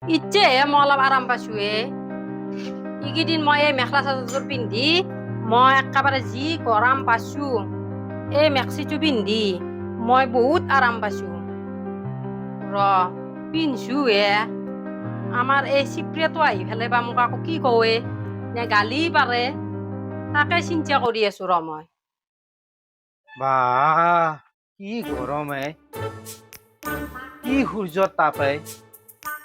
ইচ্ছে মই অলপ আৰাম পাইছো এইকেইদিন মই এই মেখেলা চাদৰযোৰ পিন্ধি মই একেবাৰে যি গৰম পাইছো এই মেক্সিটো পিন্ধি মই বহুত আৰাম পাইছো পিন্ধছো আমাৰ এই চিপ্ৰিয়াটো আহি পেলাই বা মোক আকৌ কি কয় নে গালি পাৰে তাকে চিন্তা কৰি আছো মই বাহ কি গৰম কি সূৰ্যৰ তাপ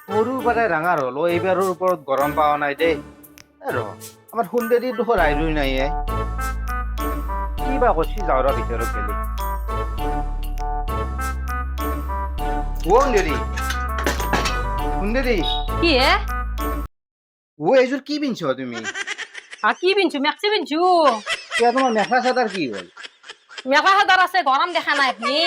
সৰুৰ পৰাই ডাঙৰ হলো এইবাৰৰ ওপৰত গৰম পোৱা নাই দেই আমাৰ সুন্দৰী দুখৰ আইৰই নাই কি বা কৰছি যাওঁৰ ভিতৰত গেলি সুন্দৰী সুন্দৰী কি এইযোৰ কি পিন্ধছ তুমি কি পিন্ধছো মেক্সি পিন্ধছো এতিয়া তোমাৰ মেখেলা চাদৰ কি হ'ল মেখেলা চাদৰ আছে গৰম দেখা নাই আপুনি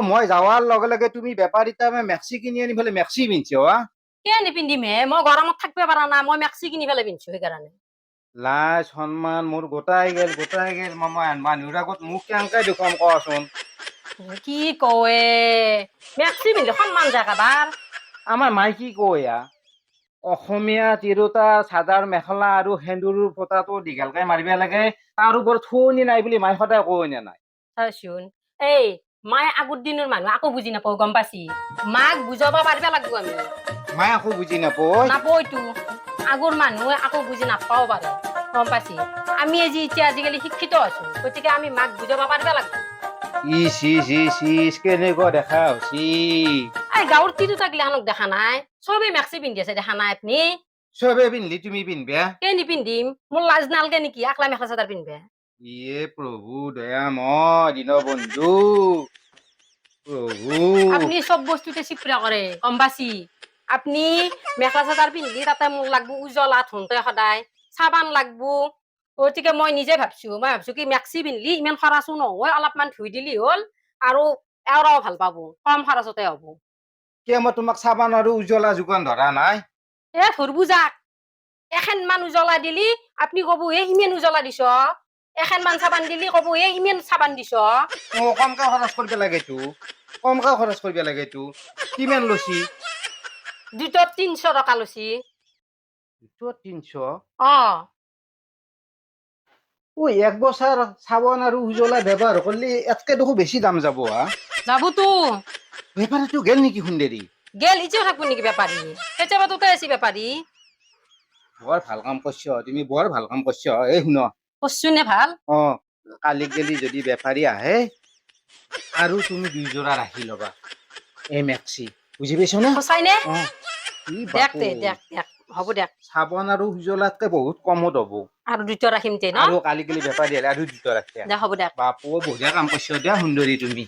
মই যাৱাৰ লগে লগে তুমি বেপাৰীৰ তাৰমানে মেক্সি কিনি আনি পেলাই মেক্সি পিন্ধছ কিয় নিপিন্ধিম মই গৰমত থাকিব পাৰা নাই মই মেক্সি কিনি পেলাই পিন্ধছো সেইকাৰণে লাজ সন্মান মোৰ গোটাই গেল মানুহৰ আগত মোক কেনেকে দেখুৱাম কোৱাচোন কি কয় মেক্সি পিন্ধি সন্মান যায় কাবাৰ আমাৰ মাই কি কয় অসমীয়া তিৰোতা চাদৰ মেখেলা আৰু সেন্দুৰৰ ফটাটো দীঘলকে মাৰিব লাগে তাৰ ওপৰত শুৱনি নাই বুলি মায়ে সদায় কয় নে নাই চাচোন এই মায়ে আগৰ দিনৰ মানুহ আকৌ বুজি নাপাওঁ গম পাইছি মাক বুজাব পাৰিব লাগিব আমি মায়ে আকৌ বুজি নাপায় নাপায়তো আগৰ মানুহে আকৌ বুজি নাপাও পাৰে গম পাইছি আমি এতিয়া আজিকালি শিক্ষিত আছো গতিকে আমি মাক বুজাব পাৰিব লাগিব কেনেকুৱা দেখা হৈছি এই গাঁৱৰ তিৰোতা গিলাখানক দেখা নাই চবেই মেক্সি পিন্ধি আছে দেখা নাই আপুনি চবে পিন্ধলি তুমি পিন্ধবা কে নিপিন্ধিম মোৰ লাজ নালগে নেকি আকলা মেখেলা চাদৰ পিন্ধবা প্ৰভু দয়াময় দীনবন্ধু প্ৰভু আপুনি চব বস্তুতে চিপৰা কৰে গম পাইছি আপুনি মেখেলা চাদৰ পিন্ধি তাতে মোক লাগব উজলা ধুনতে সদায় চাবান লাগব গতিকে মই নিজে ভাবছো কি মেক্সি পিন্ধলি ইমান খৰচো নহয় অলপমান ধুই দিলি হ'ল আৰু এওৰাও ভাল পাব কম খৰচতে হব কিয় মই তোমাক চাবান আৰু উজ্জ্বলা যোগান ধৰা নাই ধৰবো যাক এখান মান উজ্বলা দিলি আপুনি কব ইমান উজ্বলা দিছ এখান মান চাবান দিলি কব ইমান চাবান দিছ কমকে খৰচ কৰিব লাগেতো কিমান লৈছি দুটোত 300 টকা লৈছি 300 এক বছৰ চাবোন আৰু উজ্বলা ব্যৱহাৰ কৰিলে এতকে দেখো বেছি দাম যাবতো বেপাৰীটো গেল নেকি সুন্দৰী গেল ইচ্ছাও থাকবো নেকি বেপাৰী কেতিয়াবা তোতে আছি বেপাৰী বৰ ভাল কাম কৰছ তুমি বৰ ভাল কাম কৰছ এই শুন কৰছো নে ভাল কালি গেলি যদি বেপাৰী আহে আৰু তুমি 2 যোৰা ৰাখি ল'বা এই মেক্সি বুজি পাইছ না সঁচাই নে দেখ হ'ব দেখ চাবোন আৰু উজ্বলাতকে বহুত কমত হ'ব আৰু 2টা ৰাখিম তে ন আৰু কালি গেলি বেপাৰী আহিলে আৰু 2টা ৰাখি দে হ'ব দে বাপু বঢ়িয়া কাম কৰছ দিয়া সুন্দৰী তুমি